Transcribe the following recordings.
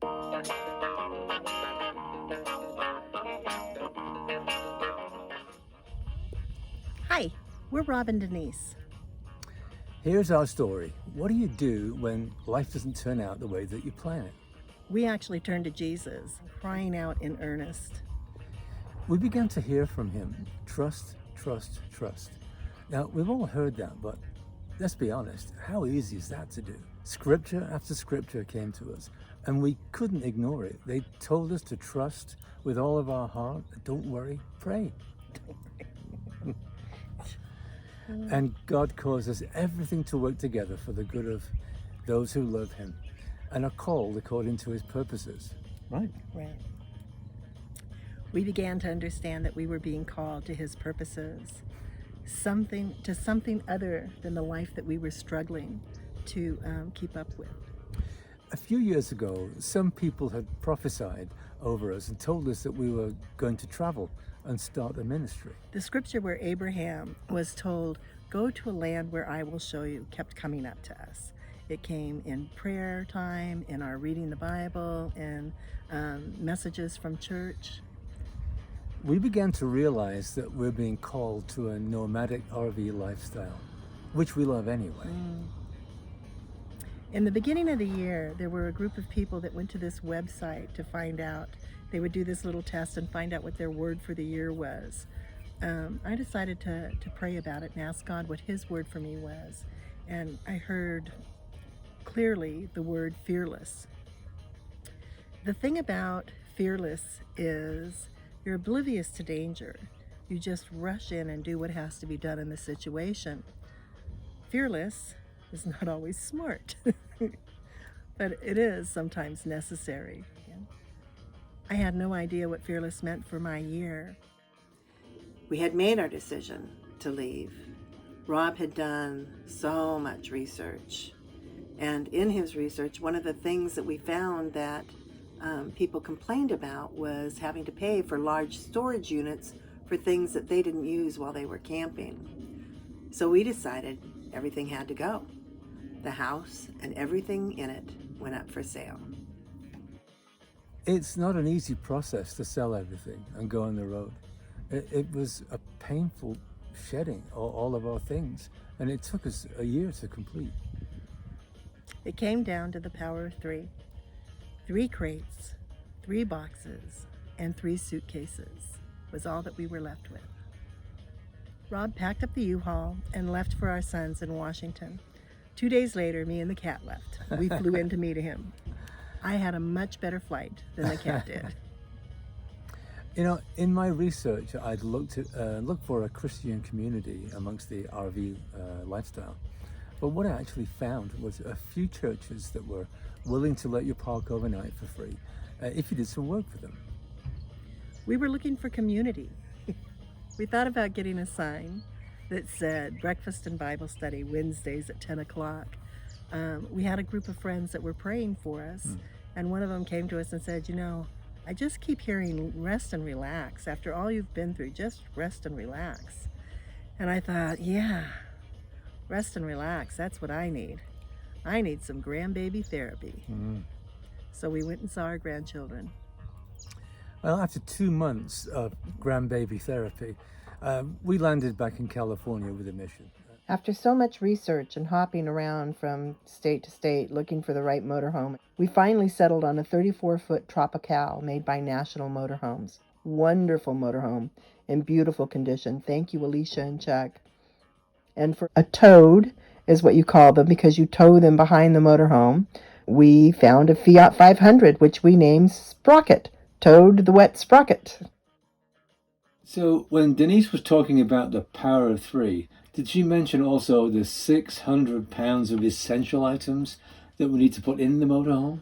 Hi, we're Rob and Denise. Here's our story. What do you do when life doesn't turn out the way that you plan it? We actually turned to Jesus, crying out in earnest. We began to hear from him, trust, trust, trust. Now, we've all heard that, but let's be honest, how easy is that to do? Scripture after scripture came to us, and we couldn't ignore it. They told us to trust with all of our heart. Don't worry, pray. And God causes everything to work together for the good of those who love him and are called according to his purposes. Right? Right. We began to understand that we were being called to his purposes, something other than the life that we were struggling to keep up with. A few years ago, some people had prophesied over us and told us that we were going to travel and start a ministry. The scripture where Abraham was told, "Go to a land where I will show you," kept coming up to us. It came in prayer time, in our reading the Bible, in messages from church. We began to realize that we're being called to a nomadic RV lifestyle, which we love anyway. In the beginning of the year, there were a group of people that went to this website to find out. They would do this little test and find out what their word for the year was. I decided to pray about it and ask God what his word for me was. And I heard clearly the word fearless. The thing about fearless is you're oblivious to danger. You just rush in and do what has to be done in the situation. Fearless is not always smart, but it is sometimes necessary. I had no idea what fearless meant for my year. We had made our decision to leave. Rob had done so much research. And in his research, one of the things that we found that people complained about was having to pay for large storage units for things that they didn't use while they were camping. So we decided everything had to go. The house and everything in it went up for sale. It's not an easy process to sell everything and go on the road. It was a painful shedding all of our things, and it took us a year to complete. It came down to the power of 3. 3 crates, 3 boxes, and 3 suitcases was all that we were left with. Rob packed up the U-Haul and left for our sons in Washington. 2 days later, me and the cat left. We flew in to meet him. I had a much better flight than the cat did. You know, in my research, I'd looked for a Christian community amongst the RV lifestyle. But what I actually found was a few churches that were willing to let you park overnight for free if you did some work for them. We were looking for community. We thought about getting a sign that said breakfast and Bible study Wednesdays at 10 o'clock. We had a group of friends that were praying for us, and one of them came to us and said, "You know, I just keep hearing rest and relax. After all you've been through, just rest and relax." And I thought, yeah, rest and relax, that's what I need. I need some grandbaby therapy. So we went and saw our grandchildren. Well, after 2 months of grandbaby therapy, we landed back in California with a mission. After so much research and hopping around from state to state looking for the right motorhome, we finally settled on a 34-foot Tropical made by National Motorhomes. Wonderful motorhome in beautiful condition. Thank you, Alicia and Chuck. And for a towed is what you call them because you tow them behind the motorhome, we found a Fiat 500, which we named Sprocket. Towed the wet sprocket. So when Denise was talking about the power of 3, did she mention also the 600 pounds of essential items that we need to put in the motorhome?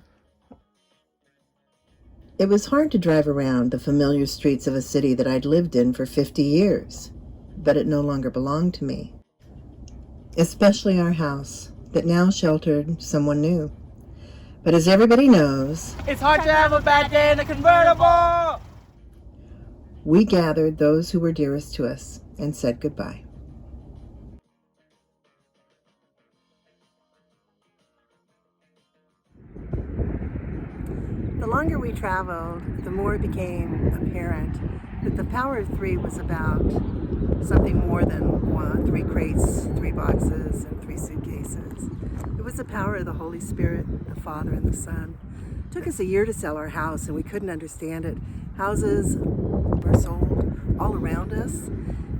It was hard to drive around the familiar streets of a city that I'd lived in for 50 years, but it no longer belonged to me. Especially our house that now sheltered someone new. But as everybody knows, it's hard to have a bad day in a convertible! We gathered those who were dearest to us and said goodbye. longer we traveled, the more it became apparent that the Power of Three was about something more than 3 crates, 3 boxes, and 3 suitcases. It was the power of the Holy Spirit, the Father and the Son. It took us a year to sell our house, and we couldn't understand it. Houses were sold all around us,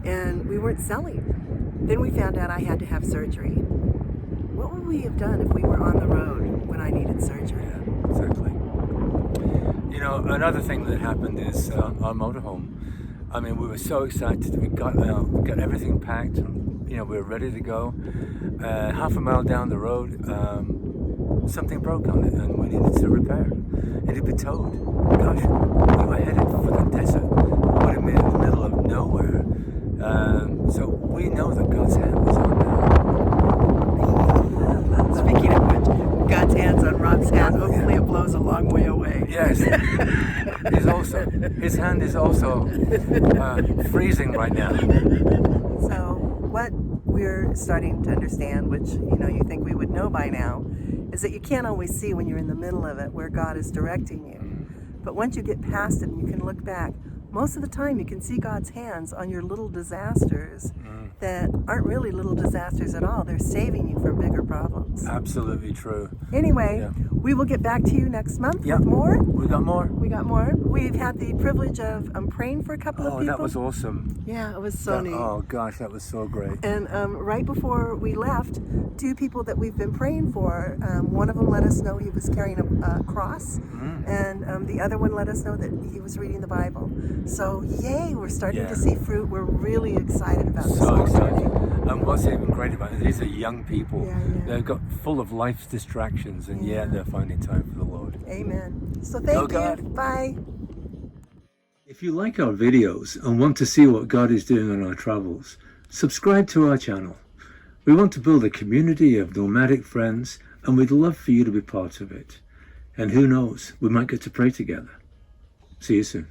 and we weren't selling. Then we found out I had to have surgery. What would we have done if we were on the road when I needed surgery? Yeah, exactly. You know, another thing that happened is our motorhome. I mean, we were so excited. We got everything packed, and, you know, we were ready to go. Half a mile down the road, something broke on it, and we needed to repair it. It had been towed. Gosh, we were headed for the desert. We were in the middle of nowhere. So we know that God's hand was on that. Speaking of which, God's hand's on Rob's hand. Hopefully it blows a long way away. Yes. His hand is also freezing right now. So what we're starting to understand, which you think we would know by now, is that you can't always see when you're in the middle of it where God is directing you. But once you get past it and you can look back, most of the time you can see God's hands on your little disasters that aren't really little disasters at all. They're saving you from bigger problems. Absolutely true. Anyway, Yeah. we will get back to you next month Yeah. with more. We got more. We got more. We've had the privilege of praying for a couple of Oh, people. that was awesome. Yeah, it was so neat. Oh gosh, that was so great. And right before we left, 2 people that we've been praying for, one of them let us know he was carrying a cross, and the other one let us know that he was reading the Bible. So yay, we're starting Yeah. to see fruit. We're really excited about this So whole excited. journey. And what's even great about it, these are young people. Yeah, yeah. They've got full of life's distractions, and yet they're finding time for the Lord. Amen. So Go thank you. God. Bye. If you like our videos and want to see what God is doing on our travels, subscribe to our channel. We want to build a community of nomadic friends, and we'd love for you to be part of it. And who knows, we might get to pray together. See you soon.